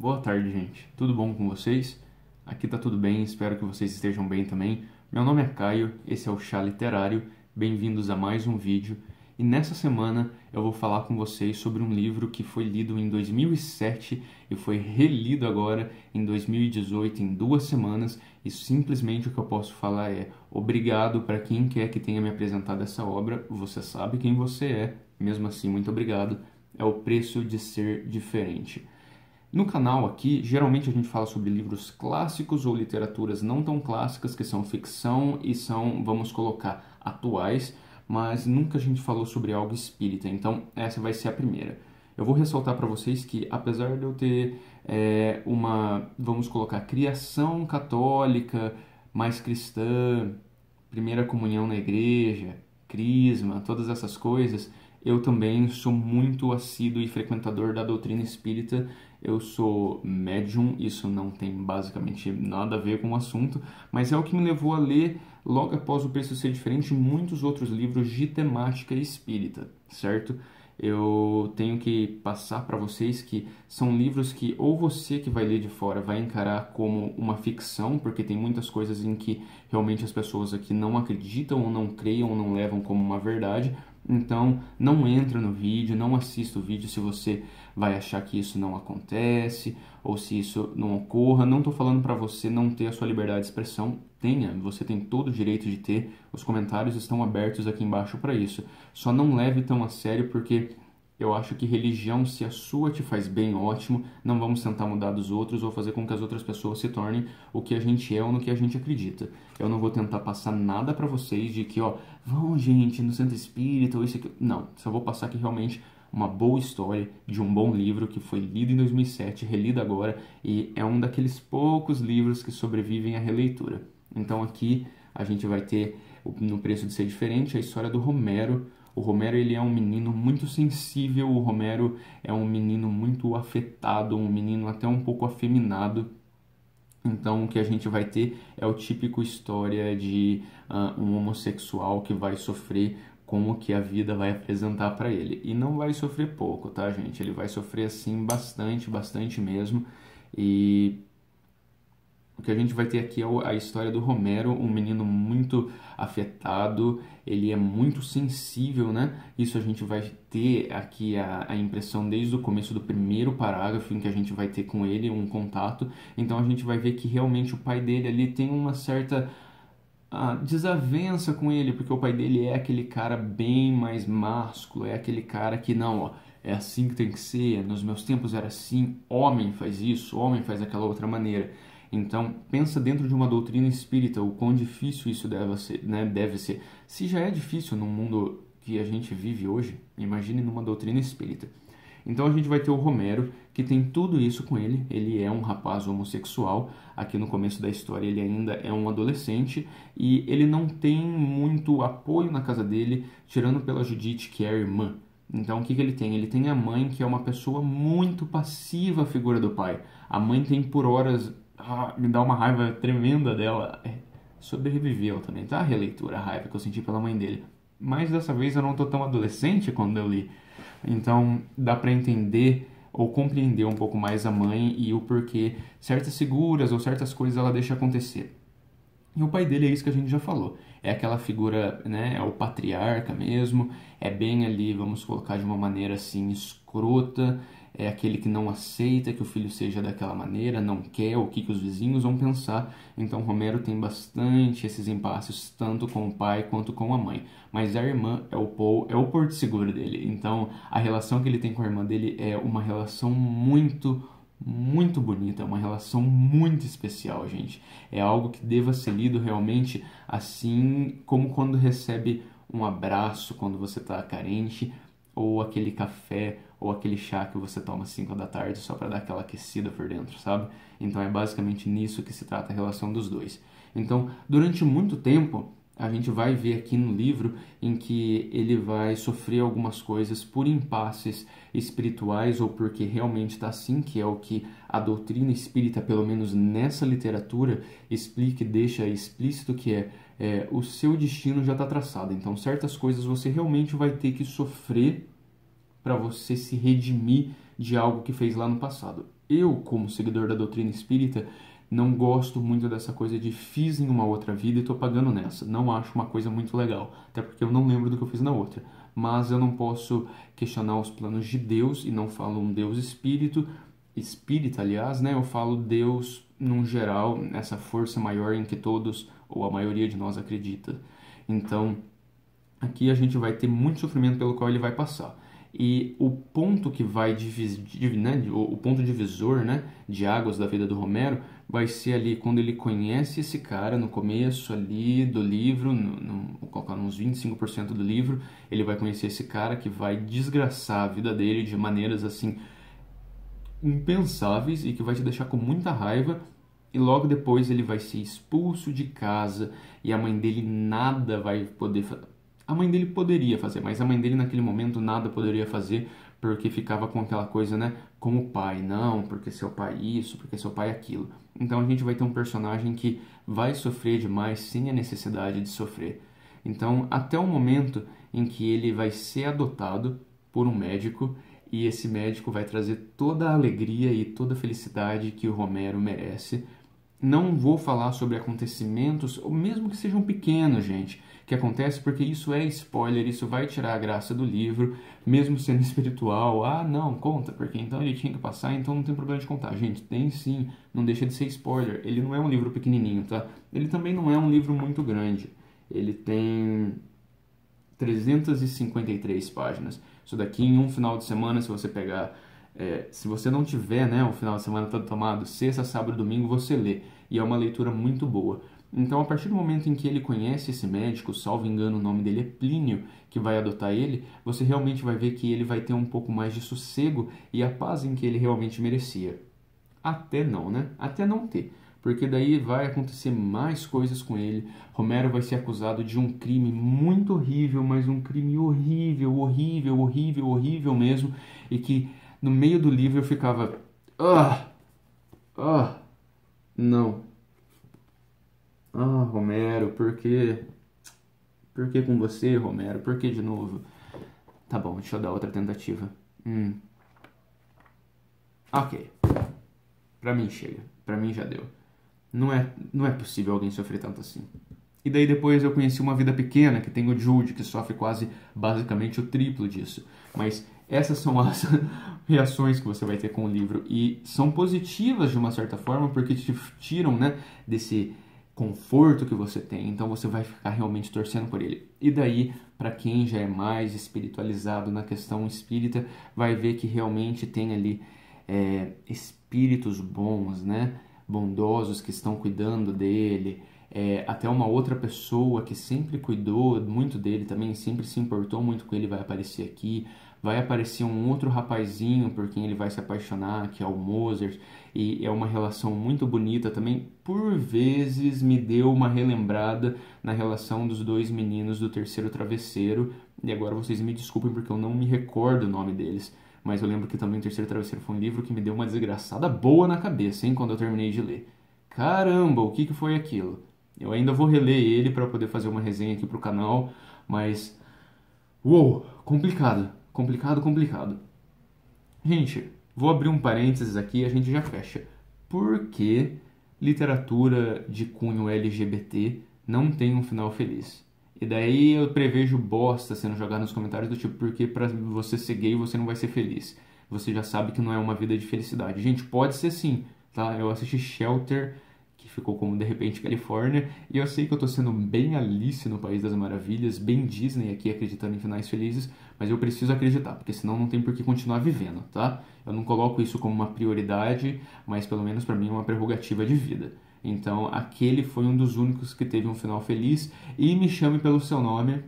Boa tarde, gente. Tudo bom com vocês? Aqui tá tudo bem, espero que vocês estejam bem também. Meu nome é Caio, esse é o Chá Literário. Bem-vindos a mais um vídeo. E nessa semana eu vou falar com vocês sobre um livro que foi lido em 2007 e foi relido agora em 2018, em 2 semanas. E simplesmente o que eu posso falar é obrigado para quem quer que tenha me apresentado essa obra. Você sabe quem você é, mesmo assim, muito obrigado. É O Preço de Ser Diferente. No canal aqui, geralmente a gente fala sobre livros clássicos ou literaturas não tão clássicas, que são ficção e são, vamos colocar, atuais, mas nunca a gente falou sobre algo espírita, então essa vai ser a primeira. Eu vou ressaltar para vocês que, apesar de eu ter uma, vamos colocar, criação católica, mais cristã, primeira comunhão na igreja, crisma, todas essas coisas, eu também sou muito assíduo e frequentador da doutrina espírita. Eu sou médium, isso não tem basicamente nada a ver com o assunto, mas é o que me levou a ler, logo após O Preço Ser Diferente, muitos outros livros de temática espírita, certo? Eu tenho que passar para vocês que são livros que ou você que vai ler de fora vai encarar como uma ficção, porque tem muitas coisas em que realmente as pessoas aqui não acreditam ou não creiam ou não levam como uma verdade. Então, não entra no vídeo, não assista o vídeo se você vai achar que isso não acontece ou se isso não ocorra. Não estou falando para você não ter a sua liberdade de expressão. Tenha, você tem todo o direito de ter. Os comentários estão abertos aqui embaixo para isso. Só não leve tão a sério porque eu acho que religião, se a sua te faz bem, ótimo. Não vamos tentar mudar dos outros ou fazer com que as outras pessoas se tornem o que a gente é ou no que a gente acredita. Eu não vou tentar passar nada pra vocês de que, ó, vão, gente, no centro espírita ou isso aqui. Não, só vou passar aqui realmente uma boa história de um bom livro que foi lido em 2007, relido agora, e é um daqueles poucos livros que sobrevivem à releitura. Então aqui a gente vai ter, no Preço de Ser Diferente, a história do Romero. O Romero, ele é um menino muito sensível, o Romero é um menino muito afetado, um menino até um pouco afeminado. Então, o que a gente vai ter é o típico história de um homossexual que vai sofrer com o que a vida vai apresentar para ele. E não vai sofrer pouco, tá, gente? Ele vai sofrer, assim, bastante, bastante mesmo. E o que a gente vai ter aqui é a história do Romero, um menino muito afetado, ele é muito sensível, né? Isso a gente vai ter aqui a impressão desde o começo do primeiro parágrafo em que a gente vai ter com ele um contato. Então a gente vai ver que realmente o pai dele ali tem uma certa desavença com ele, porque o pai dele é aquele cara bem mais másculo, é aquele cara que não, ó, é assim que tem que ser, nos meus tempos era assim, homem faz isso, homem faz aquela outra maneira. Então, pensa dentro de uma doutrina espírita o quão difícil isso deve ser, né? Deve ser. Se já é difícil no mundo que a gente vive hoje, imagine numa doutrina espírita. Então a gente vai ter o Romero, que tem tudo isso com ele. Ele é um rapaz homossexual. Aqui no começo da história ele ainda é um adolescente e ele não tem muito apoio na casa dele, tirando pela Judite, que é a irmã. Então o que ele tem? Ele tem a mãe, que é uma pessoa muito passiva à figura do pai. A mãe tem por horas... me dá uma raiva tremenda dela. Sobreviveu também, tá? A releitura, a raiva que eu senti pela mãe dele. Mas dessa vez eu não tô tão adolescente quando eu li. Então dá para entender ou compreender um pouco mais a mãe e o porquê certas figuras ou certas coisas ela deixa acontecer. E o pai dele é isso que a gente já falou. É aquela figura, né, é o patriarca mesmo, é bem ali, vamos colocar de uma maneira assim, escrota, é aquele que não aceita que o filho seja daquela maneira, não quer o que os vizinhos vão pensar. Então Romero tem bastante esses impasses, tanto com o pai quanto com a mãe. Mas a irmã é o porto seguro dele. Então a relação que ele tem com a irmã dele é uma relação muito bonita, é uma relação muito especial, gente. É algo que deva ser lido realmente assim como quando recebe um abraço quando você está carente, ou aquele café, ou aquele chá que você toma às 5 da tarde só para dar aquela aquecida por dentro, sabe? Então é basicamente nisso que se trata a relação dos dois. Então, durante muito tempo, a gente vai ver aqui no livro em que ele vai sofrer algumas coisas por impasses espirituais ou porque realmente está assim, que é o que a doutrina espírita, pelo menos nessa literatura, explica e deixa explícito que o seu destino já está traçado. Então, certas coisas você realmente vai ter que sofrer para você se redimir de algo que fez lá no passado. Eu, como seguidor da doutrina espírita, não gosto muito dessa coisa de fiz em uma outra vida e estou pagando nessa. Não acho uma coisa muito legal, até porque eu não lembro do que eu fiz na outra. Mas eu não posso questionar os planos de Deus e não falo um Deus espírita, aliás, né? Eu falo Deus num geral, essa força maior em que todos ou a maioria de nós acredita. Então, aqui a gente vai ter muito sofrimento pelo qual ele vai passar. E o ponto que vai o ponto divisor, né, de águas da vida do Romero vai ser ali quando ele conhece esse cara no começo ali do livro, vou colocar uns 25% do livro, ele vai conhecer esse cara que vai desgraçar a vida dele de maneiras assim impensáveis e que vai te deixar com muita raiva. E logo depois ele vai ser expulso de casa e a mãe dele nada vai poder fazer. A mãe dele poderia fazer, mas a mãe dele naquele momento nada poderia fazer porque ficava com aquela coisa, né? Como pai, não, porque seu pai isso, porque seu pai aquilo. Então a gente vai ter um personagem que vai sofrer demais sem a necessidade de sofrer. Então, até o momento em que ele vai ser adotado por um médico e esse médico vai trazer toda a alegria e toda a felicidade que o Romero merece. Não vou falar sobre acontecimentos, ou mesmo que sejam pequenos, gente, que acontece porque isso é spoiler, isso vai tirar a graça do livro, mesmo sendo espiritual. Ah, não, conta, porque então ele tinha que passar, então não tem problema de contar. Gente, tem sim, não deixa de ser spoiler. Ele não é um livro pequenininho, tá? Ele também não é um livro muito grande. Ele tem 353 páginas. Isso daqui em um final de semana, se você pegar... se você não tiver, né, o final de semana todo tomado, sexta, sábado e domingo, você lê. E é uma leitura muito boa. Então, a partir do momento em que ele conhece esse médico, salvo engano, o nome dele é Plínio, que vai adotar ele, você realmente vai ver que ele vai ter um pouco mais de sossego e a paz em que ele realmente merecia. Até não, né? Até não ter. Porque daí vai acontecer mais coisas com ele. Romero vai ser acusado de um crime muito horrível, mas um crime horrível, horrível, horrível, horrível mesmo. E que no meio do livro eu ficava... não. Romero, por quê? Por que com você, Romero? Por que de novo? Tá bom, deixa eu dar outra tentativa. Ok. Pra mim chega. Pra mim já deu. Não é possível alguém sofrer tanto assim. E daí depois eu conheci Uma Vida Pequena, que tem o Jude, que sofre quase, basicamente, o triplo disso. Mas essas são as reações que você vai ter com o livro. E são positivas, de uma certa forma, porque te tiram, né, desse conforto que você tem. Então você vai ficar realmente torcendo por ele. E daí, para quem já é mais espiritualizado na questão espírita, vai ver que realmente tem ali espíritos bons, né? Bondosos que estão cuidando dele, até uma outra pessoa que sempre cuidou muito dele também, sempre se importou muito com ele vai aparecer aqui, vai aparecer um outro rapazinho por quem ele vai se apaixonar, que é o Mozart, e é uma relação muito bonita também. Por vezes me deu uma relembrada na relação dos dois meninos do Terceiro Travesseiro, e agora vocês me desculpem porque eu não me recordo o nome deles. Mas eu lembro que também o Terceiro Travesseiro foi um livro que me deu uma desgraçada boa na cabeça, hein, quando eu terminei de ler. Caramba, o que foi aquilo? Eu ainda vou reler ele para poder fazer uma resenha aqui pro canal, mas... Uou, complicado, complicado, complicado. Gente, vou abrir um parênteses aqui e a gente já fecha. Por que literatura de cunho LGBT não tem um final feliz? E daí eu prevejo bosta sendo jogado nos comentários do tipo, porque pra você ser gay você não vai ser feliz. Você já sabe que não é uma vida de felicidade. Gente, pode ser sim, tá? Eu assisti Shelter, que ficou como De Repente Califórnia, e eu sei que eu tô sendo bem Alice no País das Maravilhas, bem Disney aqui acreditando em finais felizes, mas eu preciso acreditar, porque senão não tem por que continuar vivendo, tá? Eu não coloco isso como uma prioridade, mas pelo menos pra mim é uma prerrogativa de vida. Então, aquele foi um dos únicos que teve um final feliz. E Me Chame Pelo Seu Nome.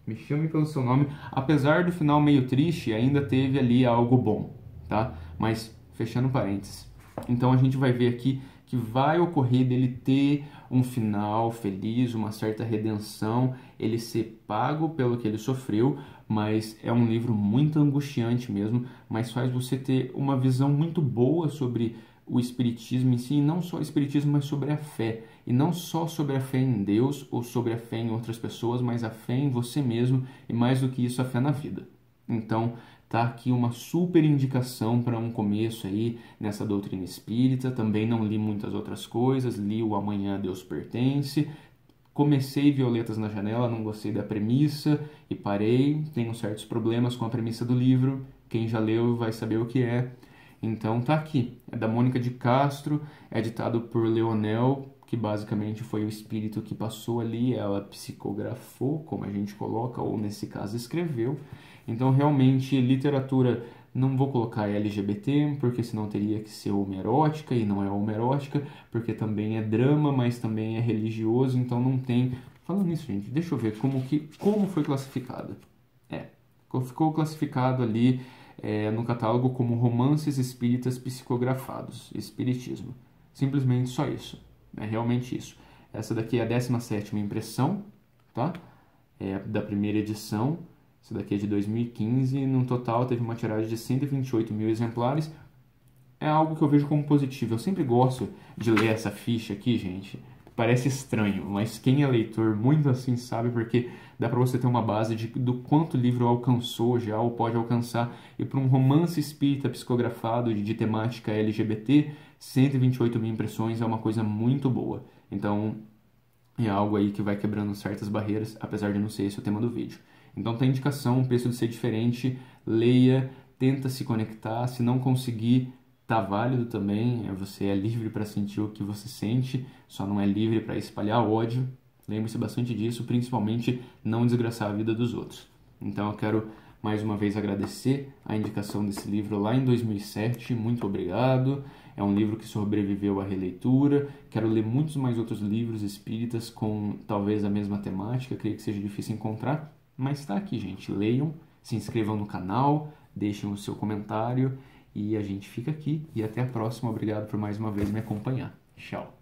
Me Chame Pelo Seu Nome. Apesar do final meio triste, ainda teve ali algo bom, tá? Mas, fechando parênteses. Então, a gente vai ver aqui que vai ocorrer dele ter um final feliz, uma certa redenção, ele ser pago pelo que ele sofreu, mas é um livro muito angustiante mesmo, mas faz você ter uma visão muito boa sobre o espiritismo em si, e não só o espiritismo, mas sobre a fé. E não só sobre a fé em Deus ou sobre a fé em outras pessoas, mas a fé em você mesmo e mais do que isso, a fé na vida. Então, Tá aqui uma super indicação para um começo aí nessa doutrina espírita. Também não li muitas outras coisas, li o Amanhã a Deus Pertence. Comecei Violetas na Janela, não gostei da premissa e parei. Tenho certos problemas com a premissa do livro. Quem já leu vai saber o que é. Então tá aqui. É da Mônica de Castro, é editado por Leonel, que basicamente foi o espírito que passou ali. Ela psicografou, como a gente coloca, ou nesse caso escreveu. Então realmente literatura, não vou colocar LGBT, porque senão teria que ser homerótica, e não é homerótica, porque também é drama, mas também é religioso, então não tem... Falando nisso, gente, deixa eu ver como foi classificado. Ficou classificado ali no catálogo como romances espíritas psicografados, espiritismo. Simplesmente só isso, é realmente isso. Essa daqui é a 17ª impressão, tá? É da primeira edição. Essa daqui é de 2015, no total teve uma tiragem de 128 mil exemplares. É algo que eu vejo como positivo. Eu sempre gosto de ler essa ficha aqui, gente. Parece estranho, mas quem é leitor muito assim sabe, porque dá para você ter uma base do quanto o livro alcançou já ou pode alcançar. E para um romance espírita psicografado de temática LGBT, 128 mil impressões é uma coisa muito boa. Então é algo aí que vai quebrando certas barreiras, apesar de não ser esse o tema do vídeo. Então tem indicação, o preço de ser diferente, leia, tenta se conectar, se não conseguir, tá válido também, você é livre para sentir o que você sente, só não é livre para espalhar ódio. Lembre-se bastante disso, principalmente não desgraçar a vida dos outros. Então eu quero mais uma vez agradecer a indicação desse livro lá em 2007, muito obrigado. É um livro que sobreviveu à releitura. Quero ler muitos mais outros livros espíritas com talvez a mesma temática, creio que seja difícil encontrar. Mas está aqui, gente. Leiam, se inscrevam no canal, deixem o seu comentário e a gente fica aqui. E até a próxima. Obrigado por mais uma vez me acompanhar. Tchau.